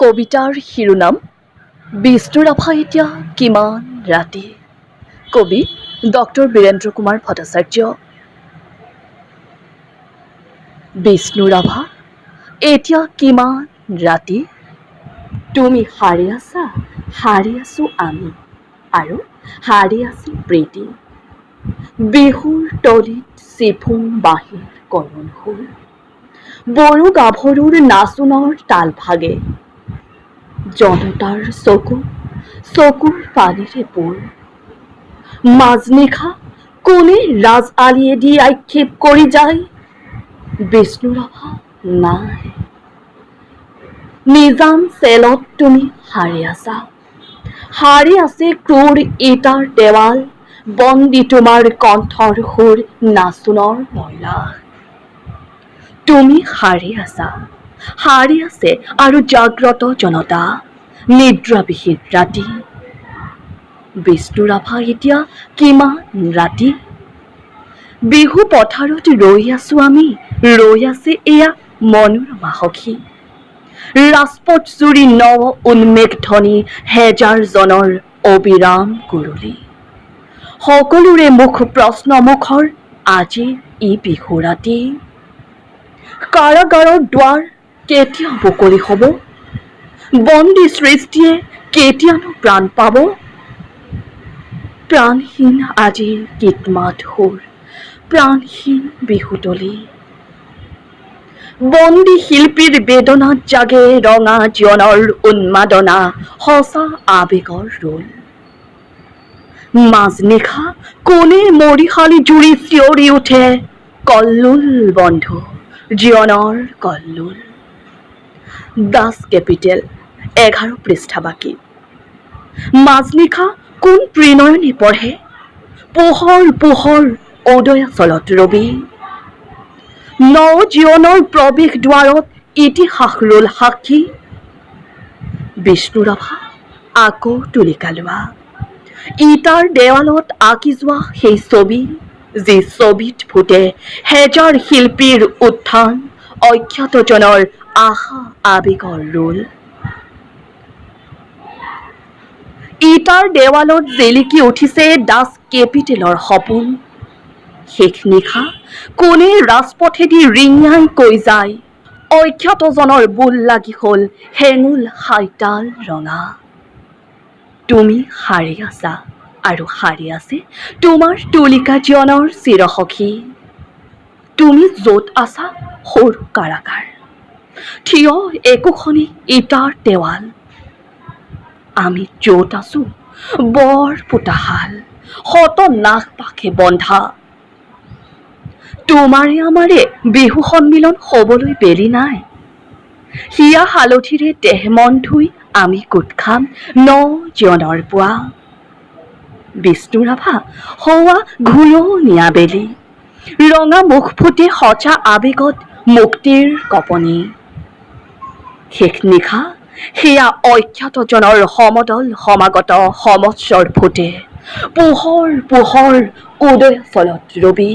কবিতাৰ শিৰোনাম বিষ্ণু ৰাভা এতিয়া কিমান ৰাতি। কবি ডক্টৰ বীৰেন্দ্ৰ কুমাৰ ভট্টাচাৰ্য। বিষ্ণু ৰাভা এতিয়া কিমান ৰাতি, তুমি সাৰি আছা, সাৰি আছো আমি, আৰু সাৰি আছো প্ৰীতি। বিহুৰ তলিত চিফুং বাঁহীৰ কৰুণ সুৰ, বড়ো গাভৰুৰ নাচোনৰ তাল ভাগে, জনতাৰ চকুৰ পানীৰে পোৰ। মাজনিশা কোনে ৰাজ আলিয়েদি আক্ষেপ কৰি যায়, বিষ্ণু ৰাভা নাই। নিজান চেলত তুমি সাৰি আছা, সাৰি আছে ক্ৰূৰ ইটাৰ দেৱাল, বন্দী তোমাৰ কণ্ঠৰ সুৰ নাচোনৰ মইলাহ। তুমি সাৰি আছা, সাৰি আছে আৰু জাগ্ৰত জনতা, নিদ্ৰাবিহীন ৰাতি। বিষ্ণু ৰাভা এতিয়া কিমান ৰাতি, বিহু পথাৰত ৰৈ আছো আমি, ৰৈ আছে এয়া মনোৰমা সখী। ৰাজপথ জুৰি নৱ উন্মেষ ধ্বনি, হেজাৰজনৰ অবিৰাম কুৰুলি। সকলোৰে মুখ প্ৰশ্নমুখৰ, আজি ই বিহু ৰাতি। কাৰাগাৰৰ দুৱাৰ কেতিয়া মুকলি হ'ব, বন্দী সৃষ্টিয়ে কেতিয়ানো প্ৰাণ পাব। প্ৰাণহীন আজিৰ গীতমাত সুৰ, প্ৰাণহীন বিহুতলী। বন্দী শিল্পীৰ বেদনাত জাগে ৰঙা জীৱনৰ উন্মাদনা, সঁচা আৱেগৰ ৰোল। মাজনিশা কোনে মৰিশালী জুৰি চিঞৰি উঠে, কল্লোল বন্ধু জীৱনৰ কল্লোল। দাস কেপিটেল 11 পৃষ্ঠা বাকী। মাজনিশা কোন প্ৰণয়নে পঢ়ে, পোহৰ পোহৰ উদয়াচলত ৰবি। নৱজীৱনৰ প্ৰৱেশ দ্বাৰত ইতিহাস ৰোল সাক্ষী। বিষ্ণু ৰাভা আকৌ তুলিকা লোৱা, ইটাৰ দেৱালত আঁকি যোৱা সেই ছবি, যি ছবিত ফুটে হেজাৰ শিল্পীৰ উত্থান, অজ্ঞাতজনৰ আশা আৱেগৰ ৰোল। ইটাৰ দেৱালত জিলিকি উঠিছে দাস কেপিটেলৰ সপোন। শেষ নিশা কোনে ৰাজপথেদি ৰিঙিয়াই কৈ যায়, অজ্ঞাতজনৰ বোল লাগি হ'ল হেঙুল হাইতাল ৰঙা। তুমি সাৰি আছা আৰু সাৰি আছে তোমাৰ তুলিকা জীৱনৰ চিৰসখী। তুমি য'ত আছা সৰু কাৰাগাৰ, থিয় একোখনি ইটাৰ দেৱাল। আমি য'ত আছো বৰ পোতাশাল, শত নাগপাশে বন্ধা। তোমাৰে আমাৰে বিহু সন্মিলন হ'বলৈ বেলি নাই, হিয়া হালধিৰে দেহ মন ধুই আমি গোট খাম নৱজীৱনৰ পুৱা। বিষ্ণু ৰাভা হোৱা ঘূৰণীয়া বেলি, ৰঙা মুখ ফুটে সঁচা আৱেগত মুক্তিৰ কঁপনি। শেষ নিশা সেয়া অজ্ঞাতজনৰ সমদল সমাগত সমস্বৰ ফুটে, পোহৰ পোহৰ উদয়াচলত ৰবি।